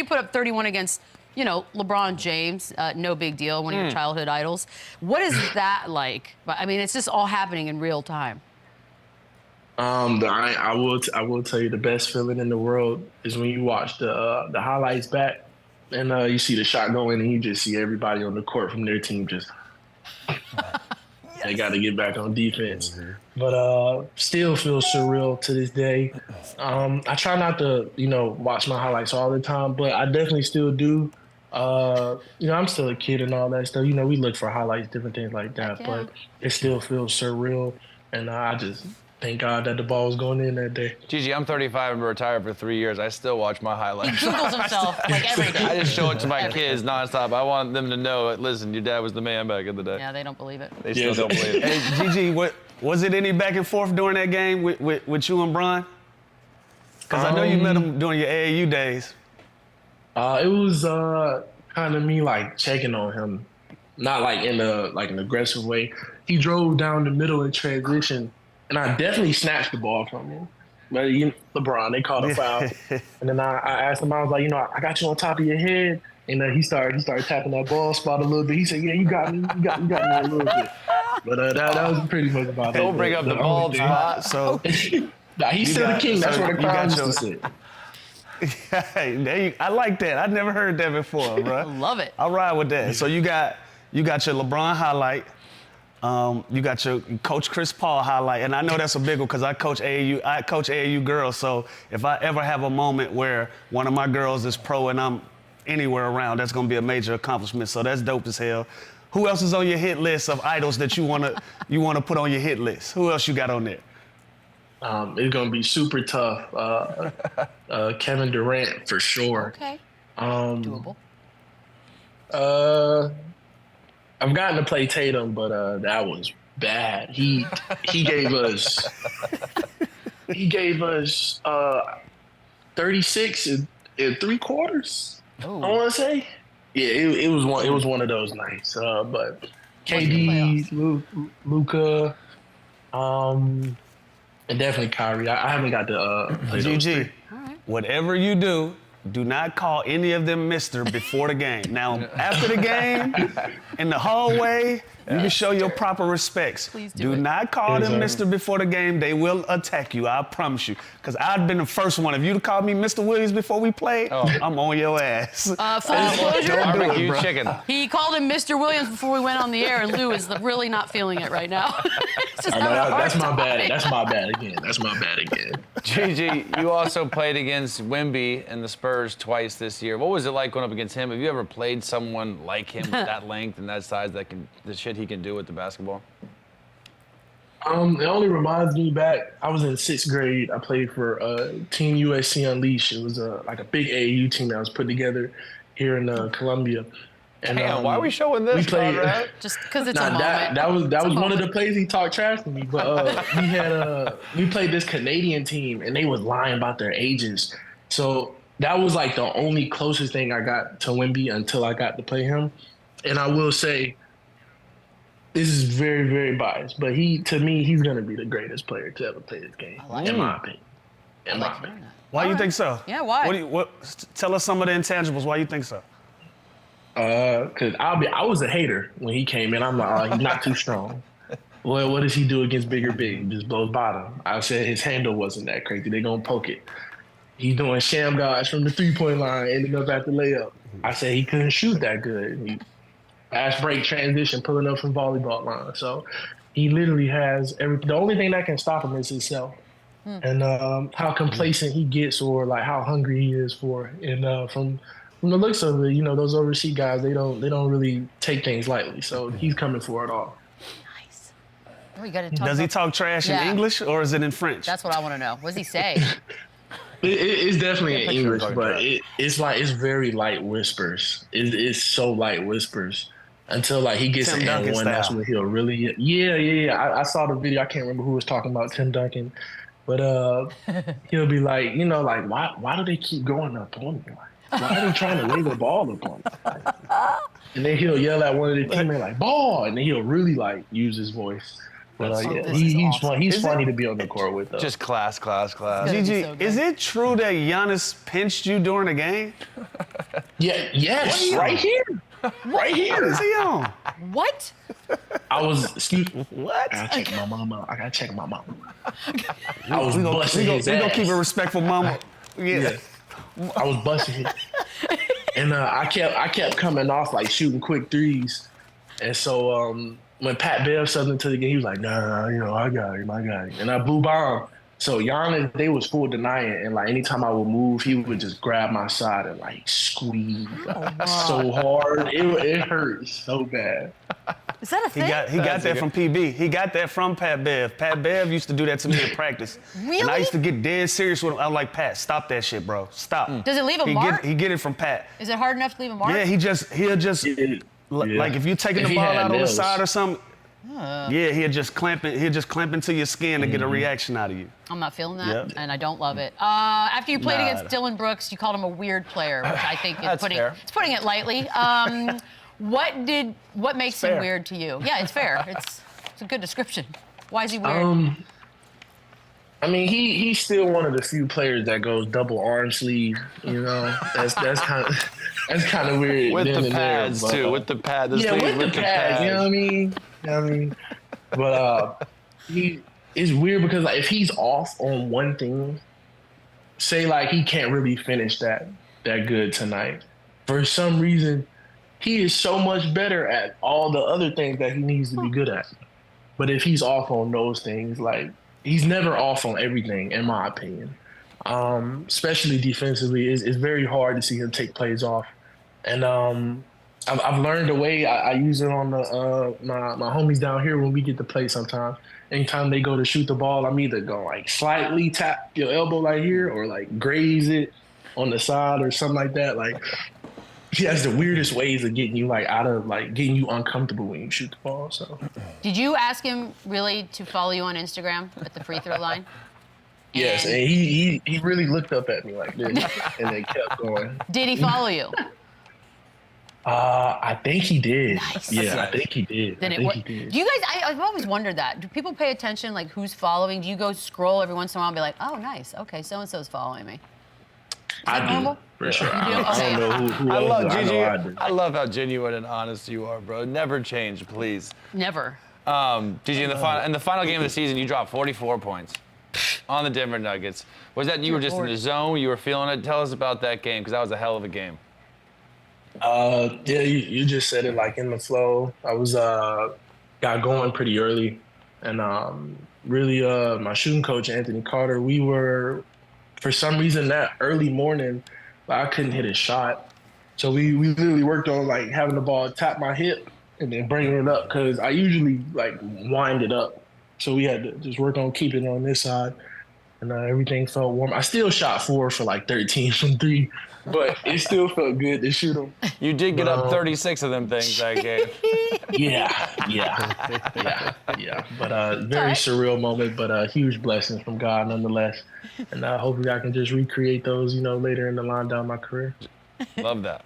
You put up 31 against, you know, LeBron James, no big deal, one of your childhood idols. What is that like? I mean, it's just all happening in real time. I will tell you the best feeling in the world is when you watch the highlights back and you see the shot go in and you just see everybody on the court from their team just they got to get back on defense. But still feels surreal to this day. I try not to, you know, watch my highlights all the time, but I definitely still do. You know, I'm still a kid and all that stuff. You know, we look for highlights, different things like that, but it still feels surreal. And I just thank God that the ball was going in that day. Gigi, I'm 35 and retired for 3 years. I still watch my highlights. He Googles himself like every day. I just show it to my kids nonstop. I want them to know, listen, your dad was the man back in the day. Yeah, they don't believe it. They still don't believe it. Hey, Gigi, was it any back and forth during that game with you and Bron? Because I know you met him during your AAU days. It was kind of me like checking on him, not like in an aggressive way. He drove down the middle in transition, and I definitely snatched the ball from him. But LeBron, they called a foul, and then I asked him, I was like, you know, I got you on top of your head, and he started tapping that ball spot a little bit. He said, yeah, you got me a little bit. But that was pretty much about it. Don't bring up the ball spot. So nah, he's still the king. That's what the crowd used to say. Hey, I like that. I never heard that before, bro. I love it. I'll ride with that. So you got your LeBron highlight. You got your Coach Chris Paul highlight, and I know that's a big one because I coach AAU girls. So if I ever have a moment where one of my girls is pro and I'm anywhere around, that's gonna be a major accomplishment. So that's dope as hell. Who else is on your hit list of idols that you wanna put on your hit list? Who else you got on there? It's gonna be super tough. Kevin Durant for sure. Okay. Doable. I've gotten to play Tatum, but that was bad. He gave us 36 in 3 quarters. Oh. I want to say, yeah, it was one of those nights. But KD, Luka, and definitely Kyrie. I haven't got to play those GG. three. Whatever you do, do not call any of them mister before the game. Now, after the game, in the hallway, you can show your proper respects. Please do it. not call them mister before the game. They will attack you, I promise you. Because I've been the first one. If you'd called me Mr. Williams before we played, I'm on your ass. Full disclosure, Barbecue chicken. he called him Mr. Williams before we went on the air, and Lou is really not feeling it right now. It's just I know, having a hard that's my time. bad. That's my bad again. Gigi, you also played against Wemby and the Spurs twice this year. What was it like going up against him? Have you ever played someone like him with that length and that size, the shit he can do with the basketball? It only reminds me back. I was in 6th grade. I played for Team USC Unleashed. It was like a big AAU team that was put together here in Columbia. And Damn, why are we showing this? We played. Just because it's a moment. That was one of the plays he talked trash to me. But we played this Canadian team, and they was lying about their ages. So that was like the only closest thing I got to Wemby until I got to play him. And I will say, this is very, very biased, but to me, he's gonna be the greatest player to ever play this game, in my opinion. Why you think so? Yeah, why? Tell us some of the intangibles. Why you think so? Because I was a hater when he came in. I'm like, oh, he's not too strong. Well, what does he do against bigger big? Just blows bottom. I said his handle wasn't that crazy. They're gonna poke it. He's doing sham guards from the 3-point line, ending up at the layup. I said he couldn't shoot that good. Fast break transition, pulling up from volleyball line. So he literally has everything. The only thing that can stop him is himself. And how complacent he gets, or like how hungry he is for. And from the looks of it, you know, those overseas guys, they don't really take things lightly. So he's coming for it all. Nice. Oh, you gotta talk Does he talk trash in English or is it in French? That's what I want to know. What does he say? It's definitely in English, but it's very light whispers. It's so light whispers until like he gets to and one. That's when he'll really. Yeah. I saw the video. I can't remember who was talking about Tim Duncan, but he'll be like, you know, like why do they keep going up on me? Like, why are they trying to lay the ball up on me? And then he'll yell at one of the teammates like ball, and then he'll really like use his voice. But yeah, This is he's awesome. fun. He's Is funny it- to be on the court with, though. Just class. Gonna be Gigi, so good. is it true that Giannis pinched you during the game? Yes, right here. Right What is here. he on? What? I was, excuse What? I gotta check my mama. I gotta check my mama. I was busting his We gonna ass. keep it respectful, mama. Yeah. I was busting it. And I kept coming off like shooting quick threes. And so when Pat Bev subbed into the game, he was like, nah, I got him. And I blew bomb. So Giannis, they was full denying, and like anytime I would move, he would just grab my side and like squeeze so hard. It hurt so bad. Is that a He thing? got that from PB. He got that from Pat Bev. Pat Bev used to do that to me in practice. Really? And I used to get dead serious with him. I'm like, Pat, stop that shit, bro. Stop. Does it leave a He mark? He get it from Pat. Is it hard enough to leave a mark? Yeah, he'll just like if you're taking If the he ball had out on the nails. side or something. Yeah, he'll just clamp into your skin to get a reaction out of you. I'm not feeling that, Yep. and I don't love it. After you played Nah. against Dillon Brooks, you called him a weird player, which I think is That's fair. it's putting it lightly. What makes him fair. weird to you? Yeah, it's fair. It's a good description. Why is he weird? I mean, he's still one of the few players that goes double arm sleeve. That's kind of weird. With then the and there, pads but, too. With the pad. yeah, with the pads. You know what I mean? But it's weird because like if he's off on one thing, say like he can't really finish that good tonight, for some reason he is so much better at all the other things that he needs to be good at. But if he's off on those things, like he's never off on everything, in my opinion. Especially defensively, it's very hard to see him take plays off. And I've learned a way. I use it on the my homies down here when we get to play sometimes. Anytime they go to shoot the ball, I'm either going like slightly tap your elbow like here or like graze it on the side or something like that. Like he has the weirdest ways of getting you like out of like getting you uncomfortable when you shoot the ball. So Did you ask him really to follow you on Instagram at the free throw line? yes, and he really looked up at me like this and then kept going. Did he follow you? I think he did. Nice. Yeah, I think he did. Then I it think wa- he did. Do you guys? I've always wondered that. Do people pay attention, like who's following? Do you go scroll every once in a while and be like, oh, nice, okay, so and so's following me? I do, normal? for sure. do? I don't know who I else, love but I Gigi. know I do. I love how genuine and honest you are, bro. Never change, please. Never. Gigi, in the final game of the season, you dropped 44 points on the Denver Nuggets. Was that you were just in the zone? You were feeling it? Tell us about that game, because that was a hell of a game. Yeah, you just said it like in the flow. I was got going pretty early, and really my shooting coach Anthony Carter. We were for some reason that early morning, I couldn't hit a shot, so we literally worked on like having the ball tap my hip and then bringing it up because I usually like wind it up. So we had to just work on keeping it on this side, and everything felt warm. I still shot 4 for like 13 from 3. But it still felt good to shoot them. You did get up 36 of them things that game. Yeah. But very surreal moment, but a huge blessing from God nonetheless. And hopefully I can just recreate those, later in the line down my career. Love that.